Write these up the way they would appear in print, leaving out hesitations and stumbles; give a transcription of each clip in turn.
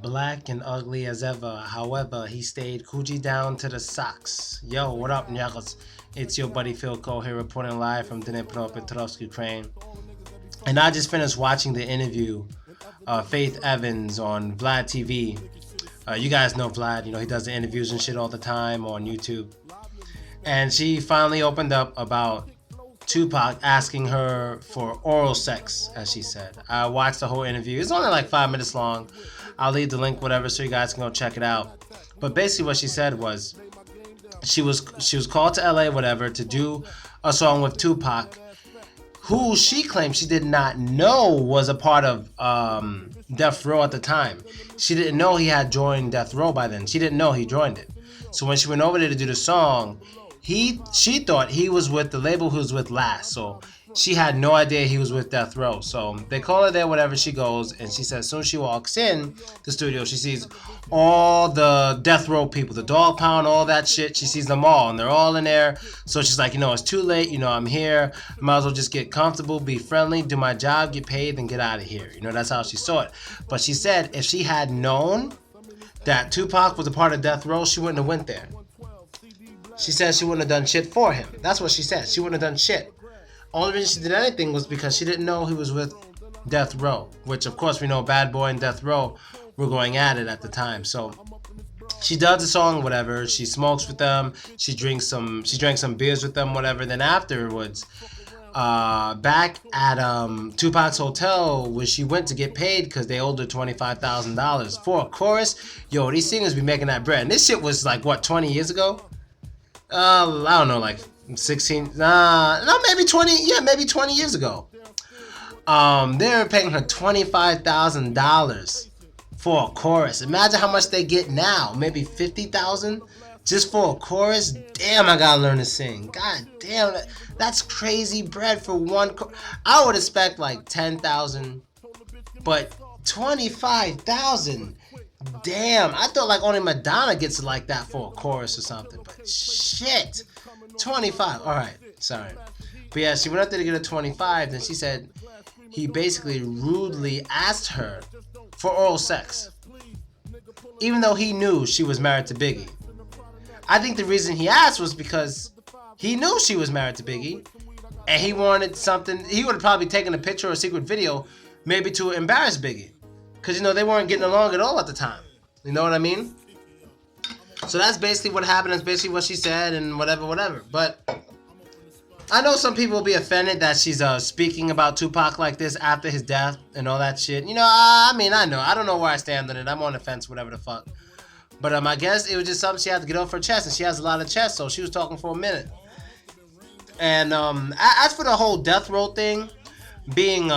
Black and ugly as ever. However, he stayed Coochie down to the socks. Yo, what up, niggas? It's your buddy Philko here reporting live from Dnipropetrovsk, Ukraine. And I just finished watching the interview Faith Evans on Vlad TV. You guys know Vlad, he does the interviews and shit all the time on YouTube. And she finally opened up about Tupac asking her for oral sex, as she said. I watched the whole interview. It's only like 5 minutes long. I'll leave the link, whatever, so you guys can go check it out. But basically what she said was she was called to LA, whatever, to do a song with Tupac, who she claimed she did not know was a part of Death Row at the time. She didn't know he had joined Death Row by then. She didn't know he joined it. So when she went over there to do the song, she thought he was with the label he was with last. So she had no idea he was with Death Row. So they call her there, whatever, she goes, and she says as soon as she walks in the studio, she sees all the Death Row people, the Dogg Pound, all that shit. She sees them all, and they're all in there. So she's like, it's too late. I'm here. Might as well just get comfortable, be friendly, do my job, get paid, and get out of here. That's how she saw it. But she said if she had known that Tupac was a part of Death Row, she wouldn't have went there. She said she wouldn't have done shit for him. That's what she said. She wouldn't have done shit. Only reason she did anything was because she didn't know he was with Death Row, which of course we know Bad Boy and Death Row were going at it at the time. So she does the song, whatever. She smokes with them. She drank some beers with them, whatever. Then afterwards, back at Tupac's hotel, where she went to get paid because they owed her $25,000 for a chorus. Yo, these singers be making that bread. And this shit was like what, 20 years ago? I don't know, like 16, no, maybe 20, maybe 20 years ago. They were paying her $25,000 for a chorus. Imagine how much they get now, maybe $50,000 just for a chorus. Damn, I gotta learn to sing. God damn, that's crazy bread for one I would expect like 10,000, but 25,000. Damn, I thought like only Madonna gets like that for a chorus or something, but shit, 25. All right, sorry, but yeah, she went up there to get a 25. Then she said he basically rudely asked her for oral sex, even though he knew she was married to Biggie. I think the reason he asked was because he knew she was married to Biggie, and he wanted something. He would have probably taken a picture or a secret video, maybe to embarrass Biggie. Because, they weren't getting along at all at the time. You know what I mean? So that's basically what happened. That's basically what she said and whatever. But I know some people will be offended that she's speaking about Tupac like this after his death and all that shit. I know. I don't know where I stand on it. I'm on the fence, whatever the fuck. But I guess it was just something she had to get off her chest. And she has a lot of chest, so she was talking for a minute. And as for the whole Death Row thing, being...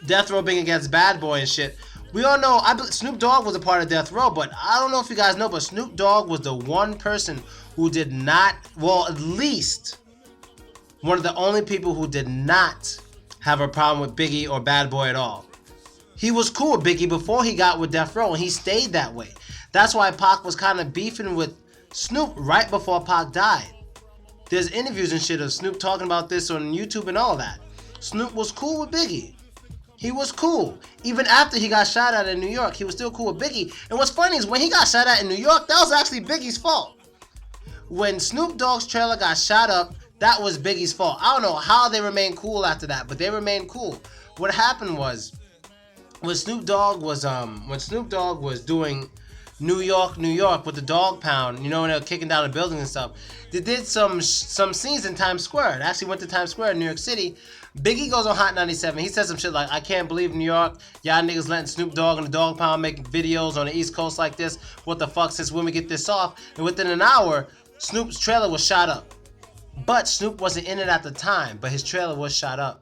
Death Row being against Bad Boy and shit. We all know Snoop Dogg was a part of Death Row, but I don't know if you guys know, but Snoop Dogg was the one person who did not, well, at least one of the only people who did not have a problem with Biggie or Bad Boy at all. He was cool with Biggie before he got with Death Row, and he stayed that way. That's why Pac was kind of beefing with Snoop right before Pac died. There's interviews and shit of Snoop talking about this on YouTube and all that. Snoop was cool with Biggie. He was cool. Even after he got shot at in New York, he was still cool with Biggie. And what's funny is when he got shot at in New York, that was actually Biggie's fault. When Snoop Dogg's trailer got shot up, that was Biggie's fault. I don't know how they remained cool after that, but they remained cool. What happened was, when Snoop Dogg was doing New York with the Dogg Pound, when they were kicking down the buildings and stuff, they did some scenes in Times Square. They actually went to Times Square in New York City. Biggie goes on Hot 97. He says some shit like, I can't believe New York, y'all niggas letting Snoop Dogg and the Dogg Pound making videos on the East Coast like this. What the fuck, since when we get this off? And within an hour, Snoop's trailer was shot up. But Snoop wasn't in it at the time, but his trailer was shot up.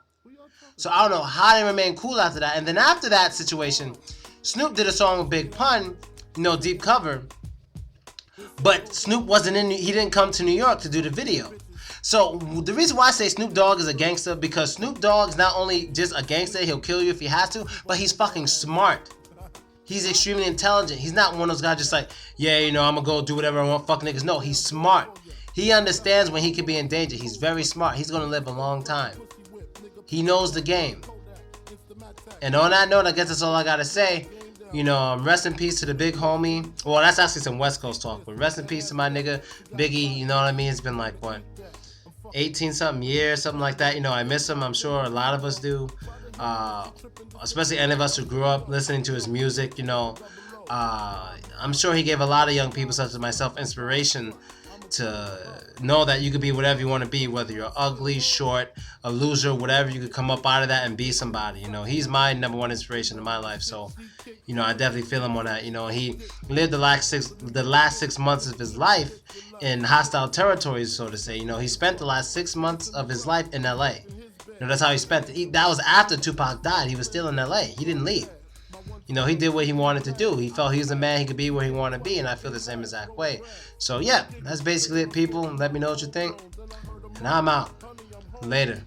So I don't know how they remained cool after that. And then after that situation, Snoop did a song with Big Pun, Deep Cover. But Snoop wasn't he didn't come to New York to do the video. So the reason why I say Snoop Dogg is a gangster, because Snoop Dogg is not only just a gangster, he'll kill you if he has to, but he's fucking smart. He's extremely intelligent. He's not one of those guys just like, I'm gonna go do whatever I want, fuck niggas. No, he's smart. He understands when he could be in danger. He's very smart. He's gonna live a long time. He knows the game. And on that note, I guess that's all I gotta say. You know, rest in peace to the big homie. Well, that's actually some West Coast talk, but rest in peace to my nigga Biggie. You know what I mean? It's been like what, 18 something years, something like that. You know, I miss him. I'm sure a lot of us do. Especially any of us who grew up listening to his music. You know, I'm sure he gave a lot of young people, such as myself, inspiration to know that you could be whatever you want to be, whether you're ugly, short, a loser, whatever. You could come up out of that and be somebody. You know, he's my number one inspiration in my life. So, you know, I definitely feel him on that. You know, he lived the last 6 months of his life in hostile territories, so to say. You know, he spent the last 6 months of his life in LA. You know, that's how he spent it. That was after Tupac died. He was still in LA. He didn't leave. You know, he did what he wanted to do. He felt he was a man. He could be where he wanted to be, and I feel the same exact way. So, yeah, that's basically it, people. Let me know what you think, and I'm out. Later.